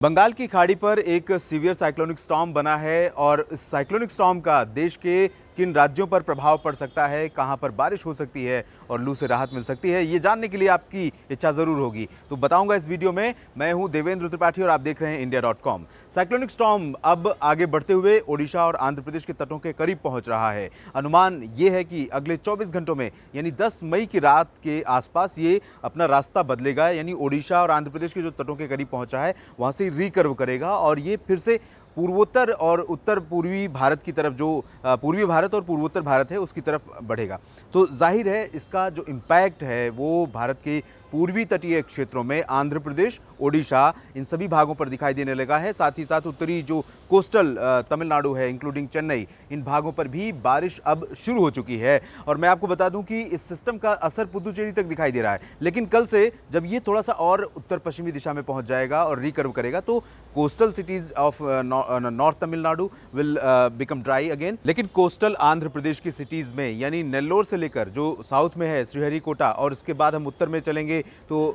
बंगाल की खाड़ी पर एक सीवियर साइक्लोनिक स्टॉर्म बना है और इस साइक्लोनिक स्टॉर्म का देश के किन राज्यों पर प्रभाव पड़ सकता है, कहां पर बारिश हो सकती है और लू से राहत मिल सकती है, ये जानने के लिए आपकी इच्छा जरूर होगी। तो बताऊंगा इस वीडियो में। मैं हूं देवेंद्र त्रिपाठी और आप देख रहे हैं इंडिया.com। साइक्लोनिक स्टॉर्म अब आगे बढ़ते हुए ओडिशा और आंध्र प्रदेश के तटों के करीब पहुंच रहा है। अनुमान ये है कि अगले 24 घंटों में यानी 10 मई की रात के आसपास ये अपना रास्ता बदलेगा, यानी ओडिशा और आंध्र प्रदेश के जो तटों के करीब पहुंच रहा है वहां से रिकर्व करेगा और ये फिर से पूर्वोत्तर और उत्तर पूर्वी भारत की तरफ, जो पूर्वी भारत और पूर्वोत्तर भारत है उसकी तरफ बढ़ेगा। तो जाहिर है इसका जो इम्पैक्ट है वो भारत के पूर्वी तटीय क्षेत्रों में आंध्र प्रदेश, ओडिशा, इन सभी भागों पर दिखाई देने लगा है। साथ ही साथ उत्तरी जो कोस्टल तमिलनाडु है इंक्लूडिंग चेन्नई, इन भागों पर भी बारिश अब शुरू हो चुकी है। और मैं आपको बता दूं कि इस सिस्टम का असर पुदुचेरी तक दिखाई दे रहा है, लेकिन कल से जब ये थोड़ा सा और उत्तर पश्चिमी दिशा में पहुंच जाएगा और रिकर्व करेगा तो coastal cities of north Tamil Nadu will become dry again. लेकिन कोस्टल आंध्र प्रदेश की सिटीज में यानी नेल्लोर से लेकर जो साउथ में है श्रीहरिकोटा, और इसके बाद हम उत्तर में चलेंगे तो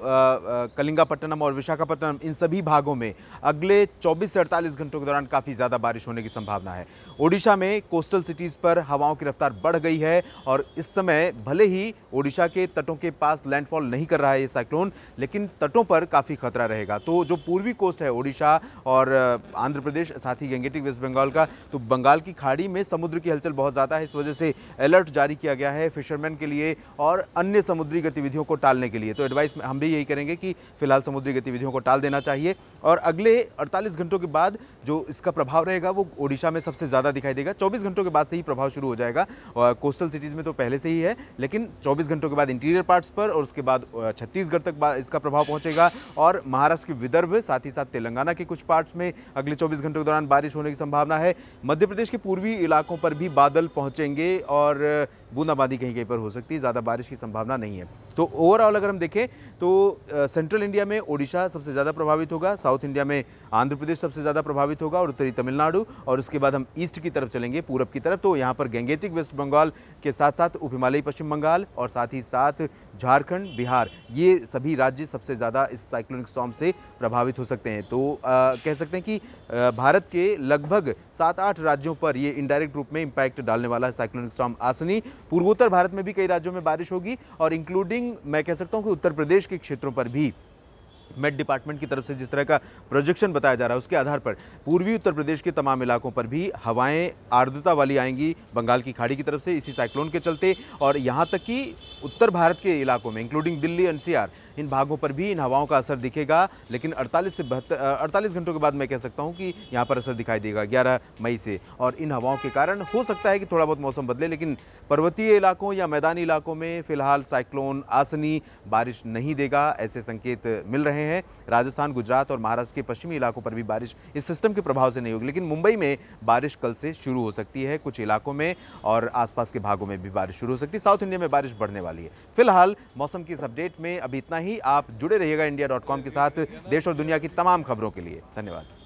कलिंगापट्टनम और विशाखापट्टनम, इन सभी भागों में अगले 24 से 48 घंटों के दौरान काफी ज्यादा बारिश होने की संभावना है। ओडिशा में कोस्टल सिटीज पर हवाओं की रफ्तार बढ़ गई है और इस समय भले ही ओडिशा के तटों के पास लैंडफॉल नहीं कर रहा है ये साइक्लोन, लेकिन तटों पर काफी खतरा रहेगा। तो जो पूर्वी कोस्ट है ओडिशा और आंध्र प्रदेश, साथ ही गंगेटिक वेस्ट बंगाल का, तो बंगाल की खाड़ी में समुद्र की हलचल बहुत ज्यादा है। इस वजह से अलर्ट जारी किया गया है फिशरमैन के लिए और अन्य समुद्री गतिविधियों को टालने के लिए। तो एडवाइस हम भी यही करेंगे कि फिलहाल समुद्री गतिविधियों को टाल देना चाहिए। और अगले 48 घंटों के बाद जो इसका प्रभाव रहेगा वो ओडिशा में सबसे ज्यादा दिखाई देगा। 24 घंटों के बाद से ही प्रभाव शुरू हो जाएगा और कोस्टल सिटीज में तो पहले से ही है, लेकिन 24 घंटों के बाद इंटीरियर पार्ट्स पर और उसके बाद छत्तीसगढ़ तक इसका प्रभाव पहुंचेगा और महाराष्ट्र के विदर्भ, साथ ही साथ तेलंगाना के कुछ पार्ट्स में अगले 24 घंटों के दौरान बारिश होने की संभावना है। मध्य प्रदेश के पूर्वी इलाकों पर भी बादल पहुंचेंगे और बूंदाबांदी कहीं कहीं पर हो सकती है, ज्यादा बारिश की संभावना नहीं है। तो ओवरऑल अगर हम देखें तो सेंट्रल इंडिया में ओडिशा सबसे ज़्यादा प्रभावित होगा, साउथ इंडिया में आंध्र प्रदेश सबसे ज़्यादा प्रभावित होगा और उत्तरी तमिलनाडु, और उसके बाद हम ईस्ट की तरफ चलेंगे, पूरब की तरफ, तो यहाँ पर गंगेटिक वेस्ट बंगाल के साथ साथ उप हिमालयी पश्चिम बंगाल और साथ ही साथ झारखंड, बिहार, ये सभी राज्य सबसे ज़्यादा इस साइक्लोनिक स्टॉर्म से प्रभावित हो सकते हैं। तो कह सकते हैं कि भारत के लगभग 7-8 राज्यों पर ये इनडायरेक्ट रूप में इंपैक्ट डालने वाला है साइक्लोनिक स्टॉर्म आसनी। पूर्वोत्तर भारत में भी कई राज्यों में बारिश होगी और इंक्लूडिंग मैं कह सकता हूं कि उत्तर प्रदेश के क्षेत्रों पर भी मेट डिपार्टमेंट की तरफ से जिस तरह का प्रोजेक्शन बताया जा रहा है उसके आधार पर पूर्वी उत्तर प्रदेश के तमाम इलाकों पर भी हवाएं आर्द्रता वाली आएंगी बंगाल की खाड़ी की तरफ से इसी साइक्लोन के चलते, और यहां तक कि उत्तर भारत के इलाकों में इंक्लूडिंग दिल्ली, एनसीआर, इन भागों पर भी इन हवाओं का असर दिखेगा। लेकिन 48 घंटों के बाद मैं कह सकता हूं कि यहां पर असर दिखाई देगा 11 मई से, और इन हवाओं के कारण हो सकता है कि थोड़ा बहुत मौसम बदले, लेकिन पर्वतीय इलाकों या मैदानी इलाकों में फिलहाल साइक्लोन आसनी बारिश नहीं देगा, ऐसे संकेत मिल रहे हैं। राजस्थान, गुजरात और महाराष्ट्र के पश्चिमी इलाकों पर भी बारिश इस सिस्टम के प्रभाव से नहीं होगी, लेकिन मुंबई में बारिश कल से शुरू हो सकती है कुछ इलाकों में और आसपास के भागों में भी बारिश शुरू हो सकती है। साउथ इंडिया में बारिश बढ़ने वाली है। फिलहाल मौसम की इस अपडेट में अभी इतना ही। आप जुड़े रहिएगा इंडिया.com के साथ देश और दुनिया की तमाम खबरों के लिए। धन्यवाद।